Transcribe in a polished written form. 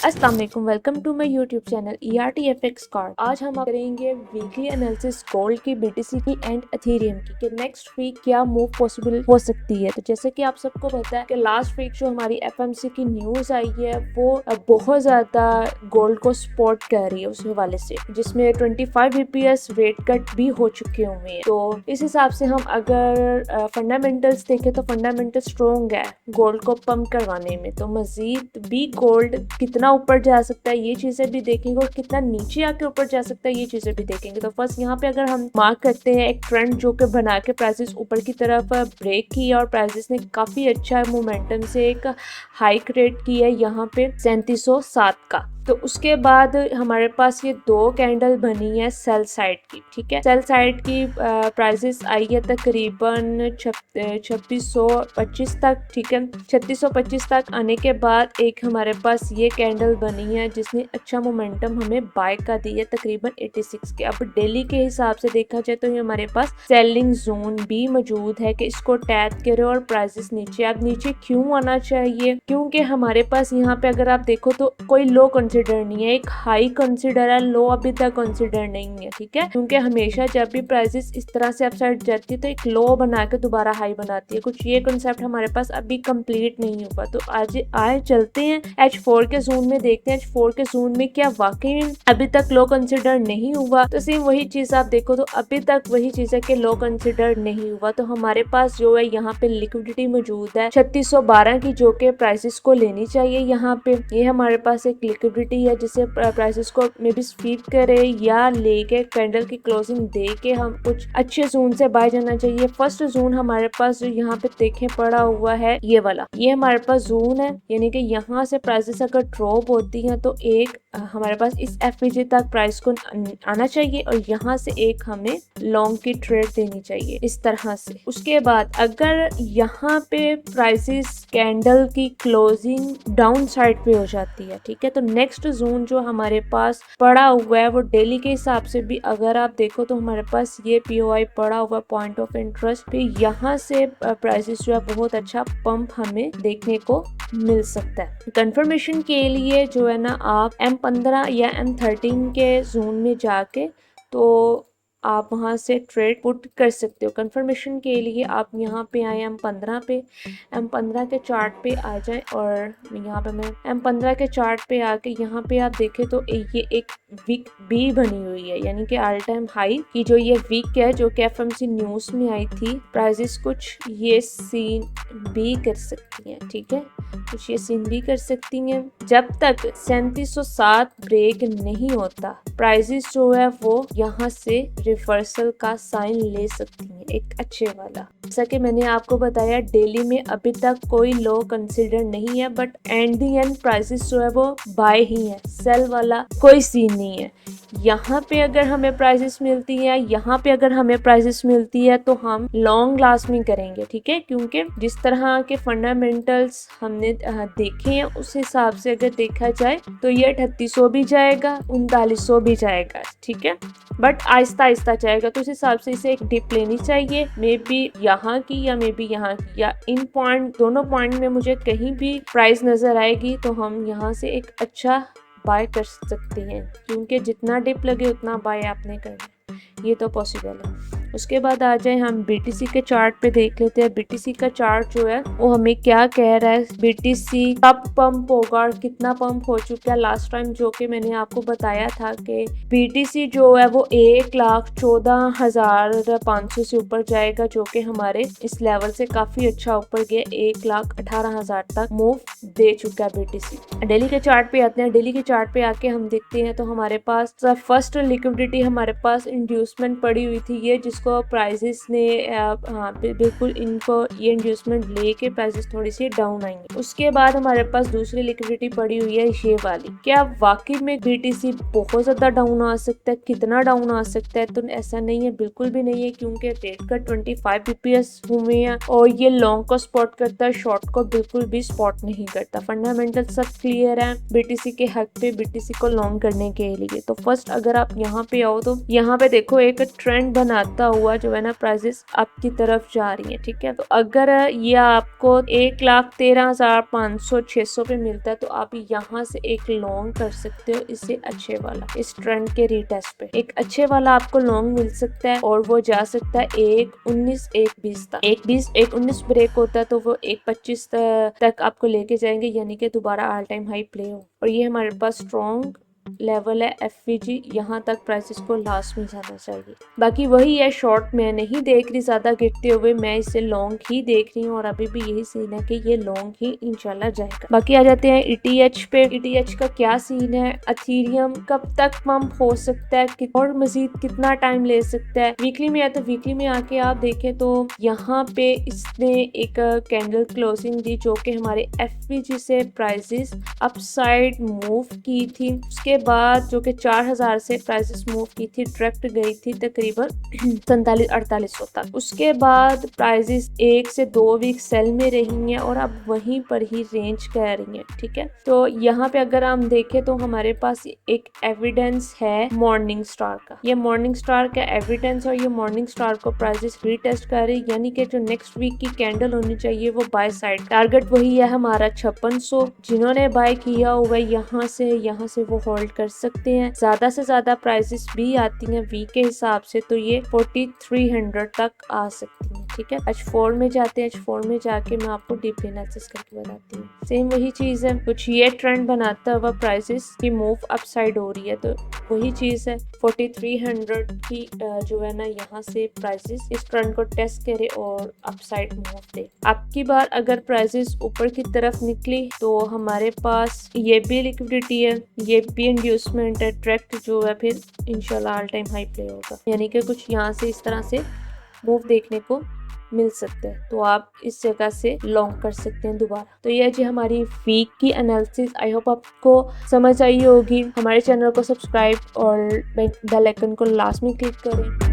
अस्सलाम वालेकुम, welcome to my YouTube channel ERTFX card. आज हम करेंगे वीकली एनालिसिस गोल्ड की, BTC की एंड एथेरियम की कि नेक्स्ट वीक क्या मूव पॉसिबल हो सकती है। तो जैसे कि आप सबको पता है कि लास्ट वीक जो हमारी FMC की न्यूज आई है वो बहुत ज्यादा गोल्ड को सपोर्ट कर रही है उस हवाले से, जिसमें 25 BPS रेट कट भी हो चुके हुए हैं। तो इस हिसाब से हम अगर फंडामेंटल्स देखें तो फंडामेंटल स्ट्रॉन्ग है गोल्ड को पंप करवाने में। तो मजीद भी गोल्ड कितना ऊपर जा सकता है ये चीजें भी देखेंगे और कितना नीचे आके ऊपर जा सकता है ये चीजें भी देखेंगे। तो फर्स्ट यहाँ पे अगर हम मार्क करते हैं एक ट्रेंड जो कि बना के प्राइसेस ऊपर की तरफ ब्रेक किया और प्राइसेस ने काफी अच्छा मोमेंटम से एक हाइक रेट किया है यहाँ पे 3707 का। तो उसके बाद हमारे पास ये दो कैंडल बनी है सेल साइड की, ठीक है। सेल साइड की प्राइसेस आई है तकरीबन 2625 तक, ठीक है। 3625 तक आने के बाद एक हमारे पास ये कैंडल बनी है जिसने अच्छा मोमेंटम हमें बाय का दी है तकरीबन 86 के। अब डेली के हिसाब से देखा जाए तो ये हमारे पास सेलिंग जोन भी मौजूद है कि इसको टैप करे और प्राइसेस नीचे। अब नीचे क्यों आना चाहिए? क्योंकि हमारे पास यहाँ पे अगर आप देखो तो कोई लो कंसिडर नहीं है, एक हाई कंसिडर है, लो अभी तक कंसिडर नहीं है, ठीक है। क्योंकि हमेशा जब भी प्राइसेस इस तरह से अपसाइड जाती है तो एक लो बना के दोबारा हाई बनाती है। कुछ ये कंसेप्ट हमारे पास अभी कंप्लीट नहीं हुआ। तो आज आए चलते हैं H4 के जोन में, देखते हैं H4 के जोन में क्या वाकई अभी तक लो कंसिडर नहीं हुआ। तो सेम वही चीज आप देखो तो अभी तक वही चीज है कि लो कंसिडर नहीं हुआ। तो हमारे पास जो है यहाँ पे लिक्विडिटी मौजूद है 3612 की, जो के प्राइसेस को लेनी चाहिए। यहाँ पे ये हमारे पास एक लिक्विडिटी है जिसे प्राइसेस को मे बी स्वीप करे या लेके कैंडल की क्लोजिंग दे के हम कुछ अच्छे जोन से बाय जाना चाहिए। फर्स्ट जोन हमारे पास जो यहाँ पे देखें पड़ा हुआ है ये वाला, ये हमारे पास जोन है, यानी कि यहाँ से प्राइसेस अगर ड्रॉप होती हैं तो एक हमारे पास इस FPG तक प्राइस को आना चाहिए और यहाँ से एक हमें लॉन्ग की ट्रेड देनी चाहिए इस तरह से। उसके बाद अगर यहाँ पे प्राइसेस कैंडल की क्लोजिंग डाउन साइड पे हो जाती है, ठीक है, तो नेक्स्ट जोन जो हमारे पास पड़ा हुआ है वो डेली के हिसाब से भी अगर आप देखो तो हमारे पास ये POI पड़ा हुआ पॉइंट ऑफ इंटरेस्ट पे, यहाँ से प्राइसेस जो है बहुत अच्छा पंप हमें देखने को मिल सकता है। कंफर्मेशन के लिए जो है ना आप M15 या M13 के जोन में जाके तो आप वहाँ से ट्रेड पुट कर सकते हो। कंफर्मेशन के लिए आप यहाँ पे आए M15 पे, M15 के चार्ट पे आ जाए और यहाँ पे मैं M15 के चार्ट पे आके यहाँ पे आप देखें तो ये एक वीक बी बनी हुई है, यानी कि ऑल टाइम हाई की जो ये वीक है जो कि FMC न्यूज में आई थी। प्राइसेस कुछ ये सीन भी कर सकती हैं, ठीक है, कुछ ये सीन भी कर सकती हैं। जब तक 3707 ब्रेक नहीं होता प्राइसेस जो है वो यहाँ से रिवर्सल का साइन ले सकती हैं, एक अच्छे वाला। जैसा कि मैंने आपको बताया डेली में अभी तक कोई लो कंसिडर नहीं है, but and the and prices जो है वो बाय ही है, सेल वाला कोई सीन नहीं है। यहाँ पे अगर हमें प्राइसेस मिलती है, यहाँ पे अगर हमें प्राइसेस मिलती है तो हम लॉन्ग लास्ट में करेंगे, ठीक है। क्योंकि जिस तरह के फंडामेंटल्स हमने देखे हैं उस हिसाब से अगर देखा जाए तो ये 3800 भी जाएगा, 3900 भी जाएगा, ठीक है, बट आहिस्ता आहिस्ता जाएगा। तो उस हिसाब से इसे एक डिप लेनी चाहिए, मे बी यहाँ की या मे बी यहाँ की, या इन पॉइंट दोनों पॉइंट में मुझे कहीं भी प्राइस नजर आएगी तो हम यहाँ से एक अच्छा बाय कर सकते हैं, क्योंकि जितना डिप लगे उतना बाय आपने करना, ये तो पॉसिबल है। उसके बाद आ जाए हम BTC के चार्ट पे देख लेते हैं। BTC का चार्ट जो है वो हमें क्या कह रहा है, BTC कब पंप होगा और कितना पंप हो चुका है। लास्ट टाइम जो कि मैंने आपको बताया था कि BTC जो है वो 1,14,500 से ऊपर जाएगा, जो कि हमारे इस लेवल से काफी अच्छा ऊपर गया, 1,18,000 तक मूव दे चुका है BTC। डेली के चार्ट पे आते हैं। डेली के चार्ट पे आके हम देखते हैं तो हमारे पास फर्स्ट लिक्विडिटी हमारे पास इंड्यूसमेंट पड़ी हुई थी, ये जिसको प्राइसेस ने हाँ बिल्कुल इनको ये इंड्यूसमेंट लेके प्राइसेस थोड़ी सी डाउन आएंगे। उसके बाद हमारे पास दूसरी लिक्विडिटी पड़ी हुई है ये वाली। क्या वाकई में BTC बहुत ज्यादा डाउन आ सकता है? कितना डाउन आ सकता है? तो ऐसा नहीं है, बिल्कुल भी नहीं है, क्योंकि रेट का 25 BPS हुए हैं और ये लॉन्ग को स्पॉट करता है, शॉर्ट को बिल्कुल भी स्पॉट नहीं करता। फंडामेंटल सब क्लियर है BTC के हक पे, BTC को लॉन्ग करने के लिए। तो फर्स्ट अगर आप यहाँ पे आओ तो यहाँ पे देखो एक ट्रेंड बनाता हुआ जो है ना प्राइसेस अप की तरफ जा रही है। ठीक है, तो अगर ये आपको 1,13,500 600 पे मिलता है तो आप यहाँ से एक लॉन्ग कर सकते हो इससे अच्छे वाला, इस ट्रेंड के रीटेस्ट पे एक अच्छे वाला आपको लॉन्ग मिल सकता है और वो जा सकता है 1,19 1,20 तक। 1,20 1,19 ब्रेक होता है तो वो 1,25 तक आपको लेके जाएंगे, यानी कि दोबारा ऑल टाइम हाई प्ले हो। और ये हमारे पास स्ट्रॉन्ग लेवल है FVG, यहाँ तक प्राइसेस को लास्ट में जाना चाहिए। बाकी वही है, शॉर्ट मैं नहीं देख रही ज्यादा गिरते हुए, मैं इसे लॉन्ग ही देख रही हूँ और अभी भी यही सीन है कि ये लॉन्ग ही इंशाल्लाह जाएगा। बाकी आ जाते हैं ETH पे। ETH का क्या सीन है, अथीरियम कब तक पंप हो सकता है और मजीद कितना टाइम ले सकता है। वीकली में है तो वीकली में आके आप देखें तो यहाँ पे इसने एक कैंडल क्लोजिंग दी जो कि हमारे FVG से प्राइसेस अपसाइड मूव की थी। उसके बाद जो कि 4,000 से प्राइसेस मूव की थी, डायरेक्ट गई थी तकरीबन 4700-4800 तक। उसके बाद प्राइसेस 1 से 2 वीक सेल में रही हैं और अब वहीं पर ही रेंज कर रही हैं। ठीक है, तो यहाँ पे अगर हम देखें तो हमारे पास एक एविडेंस है मॉर्निंग स्टार का। ये मॉर्निंग स्टार का एविडेंस और ये मॉर्निंग स्टार को प्राइसेस रीटेस्ट कर रही, यानी कि जो नेक्स्ट वीक की कैंडल होनी चाहिए वो बाय साइड टारगेट वही है हमारा 5600। जिन्होंने बाय किया हुआ यहाँ से वो होल्ड कर सकते हैं। ज्यादा से ज्यादा प्राइसेस भी आती हैं वीक के हिसाब से तो ये 4300 तक आ सकती हैं। ठीक है, H4 में जाते हैं, H4 में जाके मैं आपको डीप एनालिसिस करके बताती हूँ। सेम वही चीज है, कुछ ये ट्रेंड बनाता हुआ प्राइसेस की मूव अपसाइड हो रही है, तो वही चीज है 4300 की जो है ना यहाँ से प्राइसेस इस ट्रेंड को टेस्ट करे और अपसाइड मूव दे। आपकी बार अगर प्राइसेस ऊपर की तरफ निकली तो हमारे पास ये भी लिक्विडिटी है, ये भी इंड्यूसमेंट है, डायरेक्ट जो है फिर इंशाल्लाह ऑल टाइम हाई प्ले होगा, यानी कि कुछ यहाँ से इस तरह से मूव देखने को मिल सकता है तो आप इस जगह से लॉन्ग कर सकते हैं दोबारा। तो ये जी हमारी वीक की एनालिसिस, आई होप आपको समझ आई होगी। हमारे चैनल को सब्सक्राइब और बेल आइकन को लास्ट में क्लिक करें।